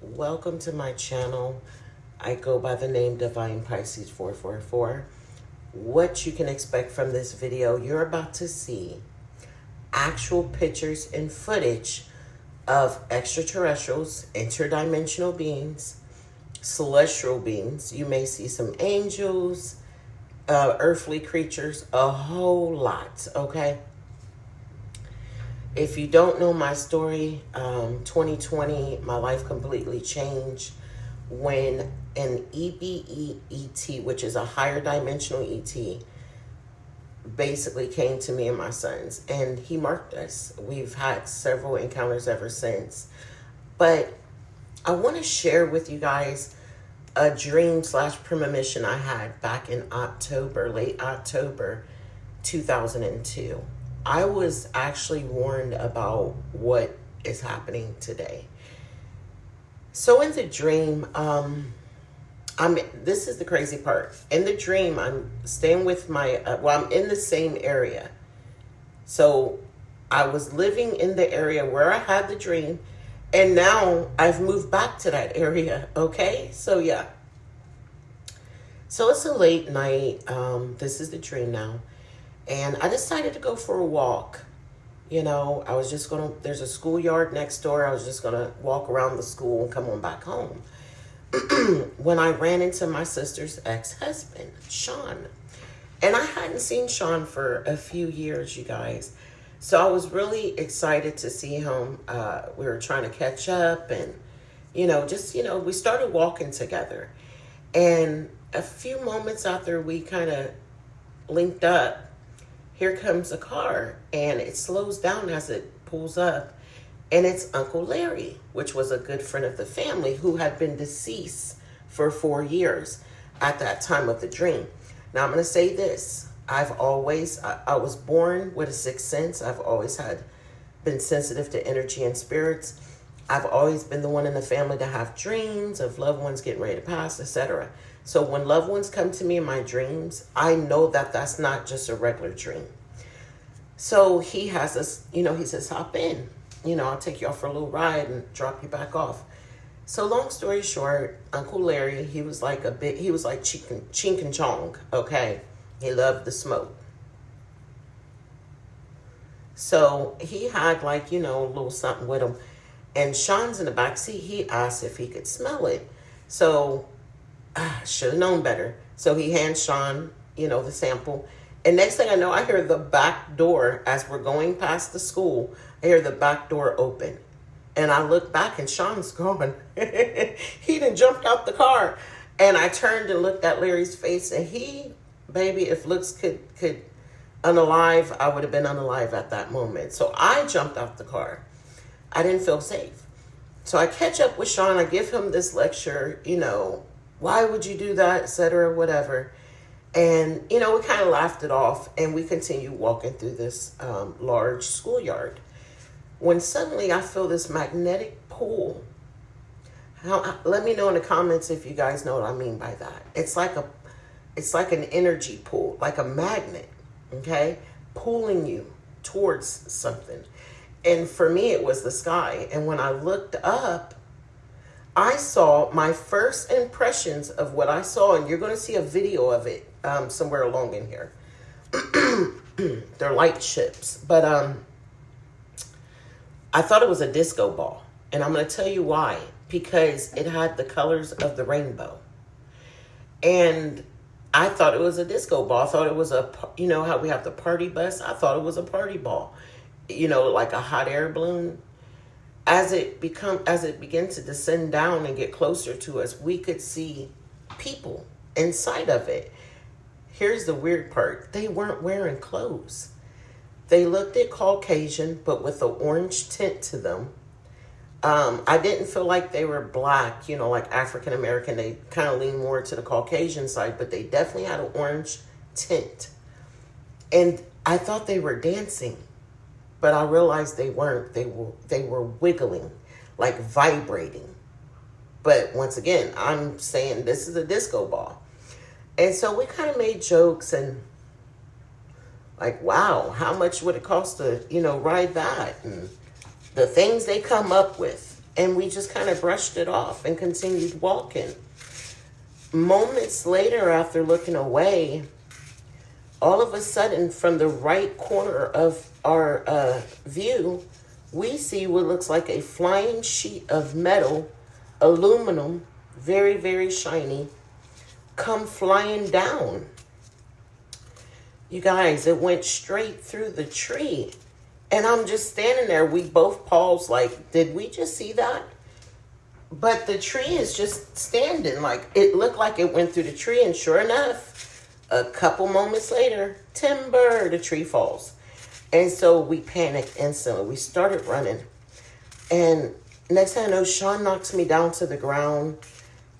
Welcome to my channel. I go by the name Divine Pisces 444. What you can expect from this video, you're about to see actual pictures and footage of extraterrestrials, interdimensional beings, celestial beings. You may see some angels, earthly creatures, a whole lot, okay? If you don't know my story, 2020, my life completely changed when an EBE-ET, which is a higher dimensional ET, basically came to me and my sons, and he marked us. We've had several encounters ever since. But I want to share with you guys a dream / premonition I had back in October, late October 2002. I was actually warned about what is happening today. So in the dream, this is the crazy part. In the dream, I'm staying with my, I'm in the same area. So I was living in the area where I had the dream, and now I've moved back to that area, okay? So yeah. So it's a late night. This is the dream now. And I decided to go for a walk. You know, I was just going to, there's a schoolyard next door. I was just going to walk around the school and come on back home. When I ran into my sister's ex-husband, Sean. And I hadn't seen Sean for a few years, you guys. So I was really excited to see him. We were trying to catch up and, we started walking together. And a few moments after we kind of linked up, here comes a car, and it slows down as it pulls up, and it's Uncle Larry, which was a good friend of the family who had been deceased for 4 years at that time of the dream. Now, I'm going to say this. I was born with a sixth sense. I've always been sensitive to energy and spirits. I've always been the one in the family to have dreams of loved ones getting ready to pass, etc. So when loved ones come to me in my dreams, I know that that's not just a regular dream. So he has us, he says, hop in. I'll take you off for a little ride and drop you back off. So long story short, Uncle Larry, he was like Chink and Chong, okay? He loved the smoke. So he had a little something with him. And Sean's in the back seat. He asked if he could smell it. So should have known better. So he hands Sean, the sample. And next thing I know, I hear the back door, as we're going past the school, I hear the back door open. And I look back and Sean's gone. He done jumped out the car. And I turned and looked at Larry's face, and baby, if looks could unalive, I would have been unalive at that moment. So I jumped out the car. I didn't feel safe. So I catch up with Sean. I give him this lecture, why would you do that, etc., whatever. And, we kind of laughed it off, and we continued walking through this large schoolyard. When suddenly I feel this magnetic pull. Let me know in the comments if you guys know what I mean by that. It's like an energy pull, like a magnet, okay, pulling you towards something. And for me, it was the sky. And when I looked up, I saw my first impressions of what I saw, and you're going to see a video of it somewhere along in here. They're light ships, but I thought it was a disco ball, and I'm going to tell you why. Because it had the colors of the rainbow, and I thought it was a disco ball. I thought it was how we have the party bus. I thought it was a party ball, like a hot air balloon. As it began to descend down and get closer to us, we could see people inside of it. Here's the weird part. They weren't wearing clothes. They looked at Caucasian, but with an orange tint to them. I didn't feel like they were black, like African American. They kind of lean more to the Caucasian side, but they definitely had an orange tint. And I thought they were dancing. But I realized they weren't. They were wiggling, like vibrating. But once again, I'm saying this is a disco ball. And so we kind of made jokes and like, wow, how much would it cost to, ride that? And the things they come up with. And we just kind of brushed it off and continued walking. Moments later, after looking away, all of a sudden, from the right corner of our view, we see what looks like a flying sheet of metal, aluminum, very, very shiny, come flying down. You guys, it went straight through the tree. And I'm just standing there. We both paused like, did we just see that? But the tree is just standing. Like, it looked like it went through the tree. And sure enough, a couple moments later, timber, the tree falls. And so we panicked instantly. We started running. And next thing I know, Sean knocks me down to the ground.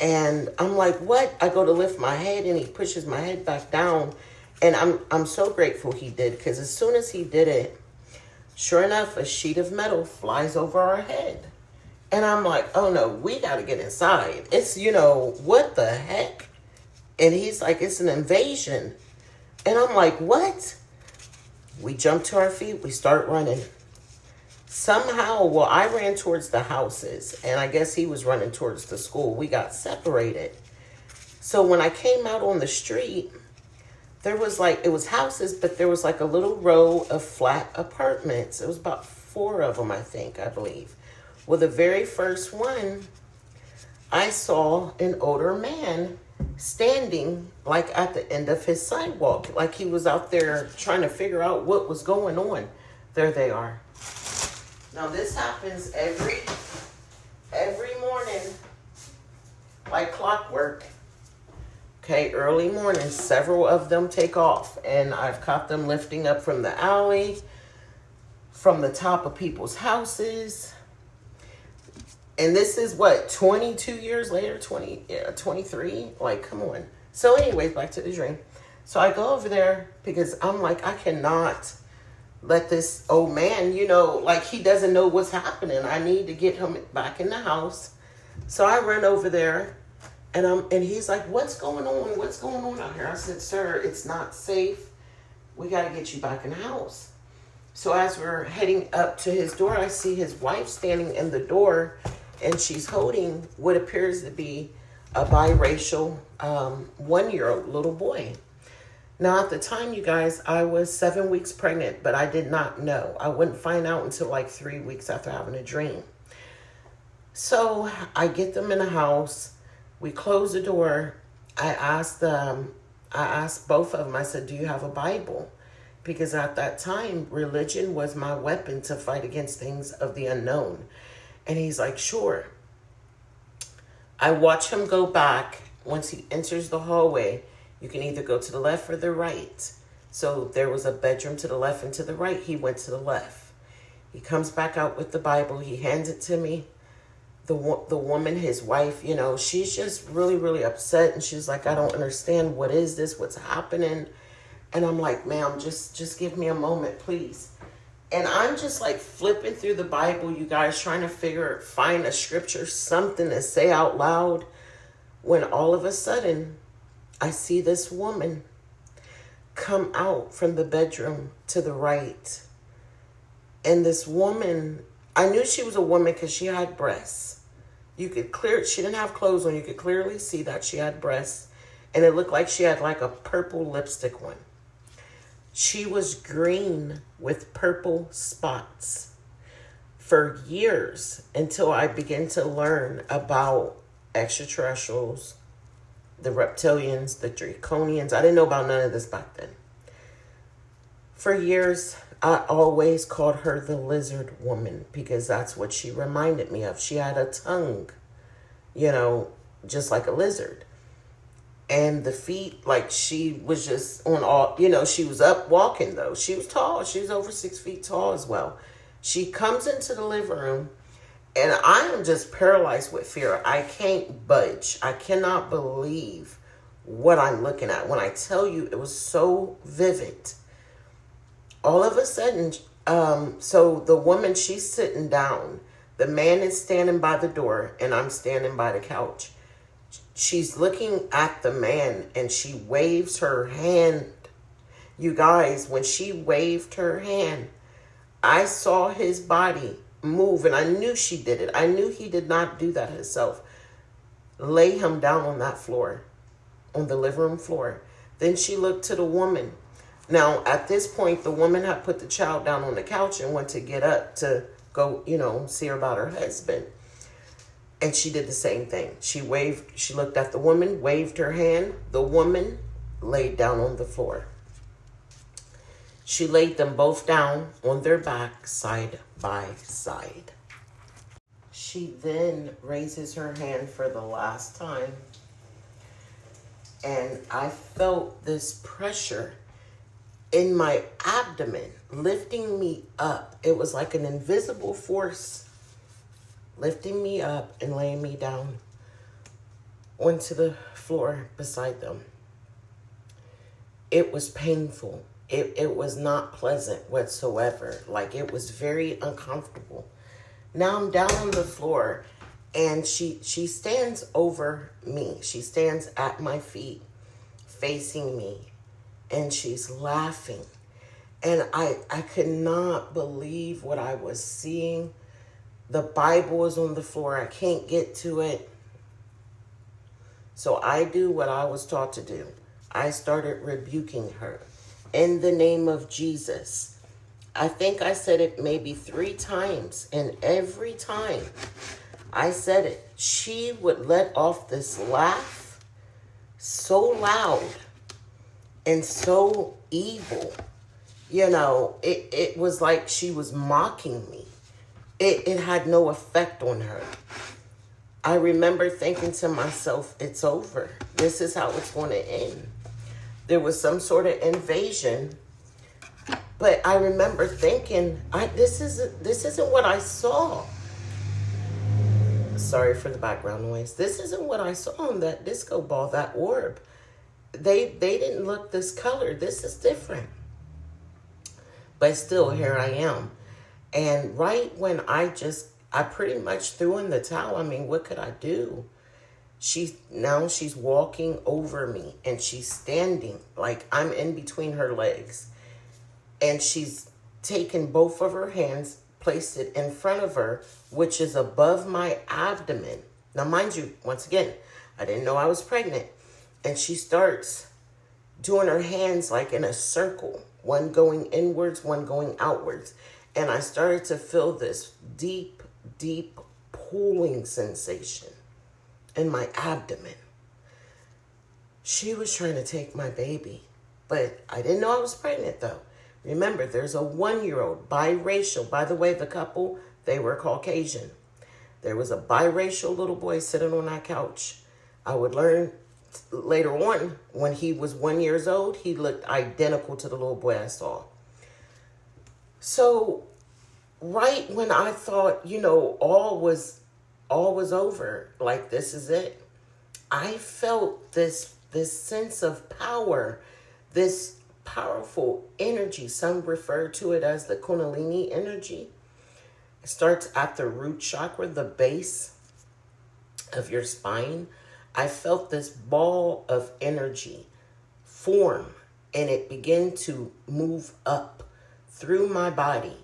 And I'm like, what? I go to lift my head and he pushes my head back down. And I'm so grateful he did, because as soon as he did it, sure enough, a sheet of metal flies over our head. And I'm like, oh no, we got to get inside. It's, what the heck? And he's like, it's an invasion. And I'm like, what? We jump to our feet. We start running. Somehow, I ran towards the houses, and I guess he was running towards the school. We got separated. So when I came out on the street, there was it was houses, but there was a little row of flat apartments. It was about 4 of them, I believe. Well, the very first one, I saw an older man standing at the end of his sidewalk, like he was out there trying to figure out what was going on. There they are. Now this happens every morning, like clockwork. Okay, early morning, several of them take off, and I've caught them lifting up from the alley, from the top of people's houses. And this is 22 years later, 23? Come on. So anyways, back to the dream. So I go over there because I'm like, I cannot let this old man, he doesn't know what's happening. I need to get him back in the house. So I run over there. And he's like, what's going on? What's going on out here? I said, sir, it's not safe. We got to get you back in the house. So as we're heading up to his door, I see his wife standing in the door, and she's holding what appears to be a biracial 1-year-old little boy. Now, at the time, you guys, I was 7 weeks pregnant, but I did not know. I wouldn't find out until 3 weeks after having a dream. So I get them in the house. We close the door. I asked both of them, I said, do you have a Bible? Because at that time, religion was my weapon to fight against things of the unknown. And he's like, sure. I watch him go back. Once he enters the hallway, you can either go to the left or the right. So there was a bedroom to the left and to the right. He went to the left. He comes back out with the Bible. He hands it to me. The woman, his wife, she's just really, really upset. And she's like, I don't understand. What is this? What's happening? And I'm like, ma'am, just give me a moment, please. And I'm just flipping through the Bible, you guys, trying to find a scripture, something to say out loud. When all of a sudden, I see this woman come out from the bedroom to the right. And this woman, I knew she was a woman because she had breasts. She didn't have clothes on. You could clearly see that she had breasts. And it looked like she had a purple lipstick on. She was green with purple spots for years, until I began to learn about extraterrestrials, the reptilians, the draconians. I didn't know about none of this back then. For years, I always called her the lizard woman, because that's what she reminded me of. She had a tongue, just like a lizard. And the feet, she was just on all, she was up walking though. She was tall. She was over 6 feet tall as well. She comes into the living room, and I am just paralyzed with fear. I can't budge. I cannot believe what I'm looking at. When I tell you, it was so vivid. All of a sudden, so the woman, she's sitting down. The man is standing by the door, and I'm standing by the couch. She's looking at the man, and she waves her hand. You guys, when she waved her hand, I saw his body move, and I knew she did it. I knew he did not do that himself. Lay him down on that floor, on the living room floor. Then she looked to the woman. Now, at this point, the woman had put the child down on the couch and went to get up to go, see about her husband. And she did the same thing. She looked at the woman, waved her hand. The woman laid down on the floor. She laid them both down on their back, side by side. She then raises her hand for the last time. And I felt this pressure in my abdomen, lifting me up. It was like an invisible force lifting me up and laying me down onto the floor beside them. It was painful. It was not pleasant whatsoever. Like, it was very uncomfortable. Now I'm down on the floor, and she stands over me. She stands at my feet, facing me, and she's laughing. And I could not believe what I was seeing. The Bible was on the floor. I can't get to it. So I do what I was taught to do. I started rebuking her in the name of Jesus. I think I said it maybe 3 times, and every time I said it, she would let off this laugh so loud and so evil. It was like she was mocking me. It had no effect on her. I remember thinking to myself, it's over. This is how it's going to end. There was some sort of invasion. But I remember thinking, this isn't what I saw. Sorry for the background noise. This isn't what I saw on that disco ball, that orb. They didn't look this color. This is different. But still, here I am. And right when I pretty much threw in the towel. I mean, what could I do? She's walking over me, and she's standing like I'm in between her legs. And she's taken both of her hands, placed it in front of her, which is above my abdomen. Now, mind you, once again, I didn't know I was pregnant. And she starts doing her hands like in a circle, one going inwards, one going outwards. And I started to feel this deep, deep pulling sensation in my abdomen. She was trying to take my baby, but I didn't know I was pregnant, though. Remember, there's a 1-year-old, biracial. By the way, the couple, they were Caucasian. There was a biracial little boy sitting on that couch. I would learn later on, when he was 1 year old, he looked identical to the little boy I saw. So right when I thought, all was over, like this is it, I felt this sense of power, this powerful energy. Some refer to it as the Kundalini energy. It starts at the root chakra, the base of your spine. I felt this ball of energy form, and it began to move up through my body.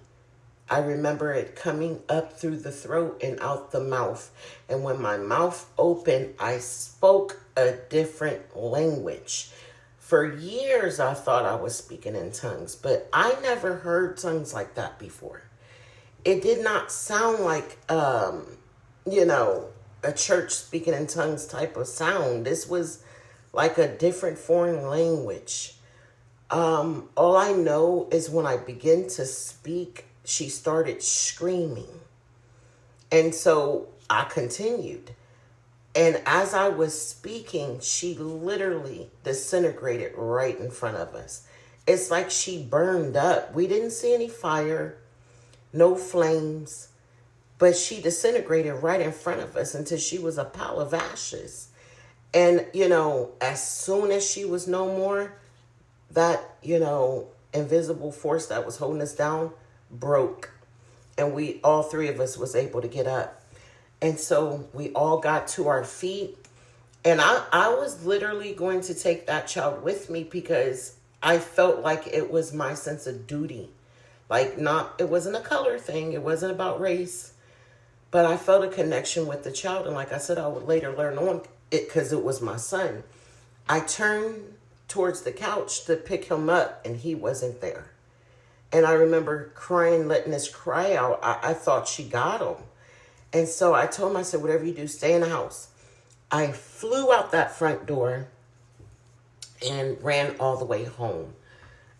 I remember it coming up through the throat and out the mouth. And when my mouth opened, I spoke a different language. For years, I thought I was speaking in tongues, but I never heard tongues like that before. It did not sound like, a church speaking in tongues type of sound. This was like a different foreign language. All I know is when I began to speak, she started screaming. And so I continued. And as I was speaking, she literally disintegrated right in front of us. It's like she burned up. We didn't see any fire, no flames, but she disintegrated right in front of us until she was a pile of ashes. And, as soon as she was no more, that, invisible force that was holding us down broke. And all 3 of us was able to get up. And so we all got to our feet. And I was literally going to take that child with me because I felt like it was my sense of duty. Like, not, it wasn't a color thing. It wasn't about race. But I felt a connection with the child. And like I said, I would later learn on it because it was my son. I turned towards the couch to pick him up, and he wasn't there. And I remember crying, letting this cry out. I thought she got him. And so I told him, I said, whatever you do, stay in the house. I flew out that front door and ran all the way home.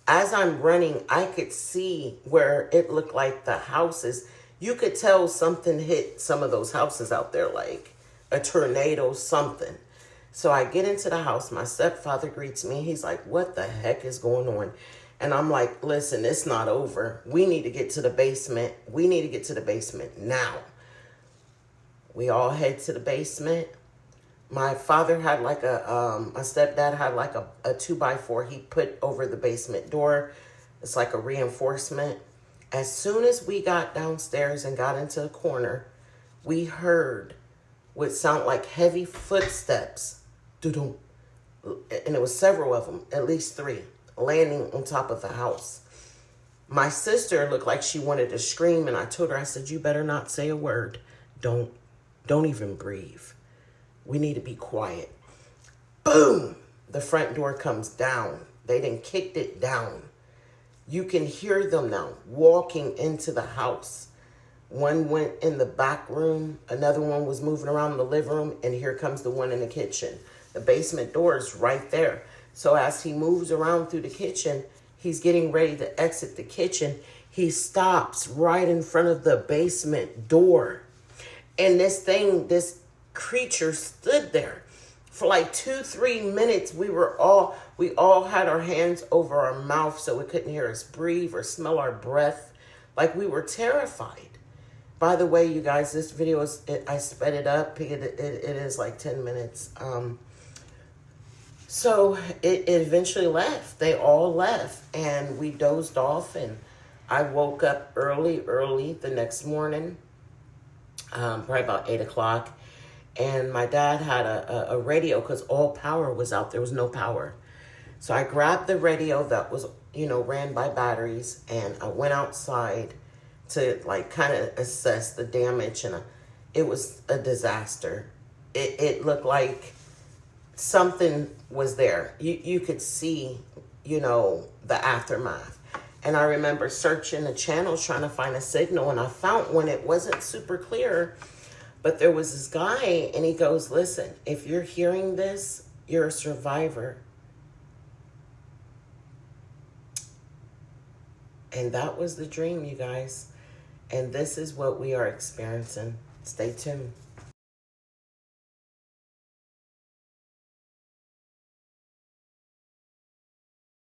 As I'm running, I could see where it looked like the houses. You could tell something hit some of those houses out there, like a tornado, something. So I get into the house. My stepfather greets me. He's like, what the heck is going on? And I'm like, listen, it's not over. We need to get to the basement. We need to get to the basement now. We all head to the basement. My father had like my stepdad had like a 2x4 he put over the basement door. It's like a reinforcement. As soon as we got downstairs and got into the corner, we heard what sounded like heavy footsteps. Doo-doo. And it was several of them, at least 3, landing on top of the house. My sister looked like she wanted to scream, and I told her, I said, you better not say a word. Don't even breathe. We need to be quiet. Boom! The front door comes down. They done kicked it down. You can hear them now walking into the house. One went in the back room. Another one was moving around the living room. And here comes the one in the kitchen. The basement door is right there. So as he moves around through the kitchen, he's getting ready to exit the kitchen. He stops right in front of the basement door. And this creature stood there for like 2-3 minutes. We all had our hands over our mouth so we couldn't hear us breathe or smell our breath. Like, we were terrified. By the way, you guys, this video I sped it up. It is like 10 minutes. So it eventually left. They all left, and we dozed off, and I woke up early the next morning, probably about 8 o'clock. And my dad had a radio because all power was out. There was no power. So I grabbed the radio that was, ran by batteries, and I went outside to like kind of assess the damage. And it was a disaster. It looked like something was there. You could see, the aftermath. And I remember searching the channels trying to find a signal, and I found one. It wasn't super clear. But there was this guy, and he goes, listen, if you're hearing this, you're a survivor. And that was the dream, you guys. And this is what we are experiencing. Stay tuned.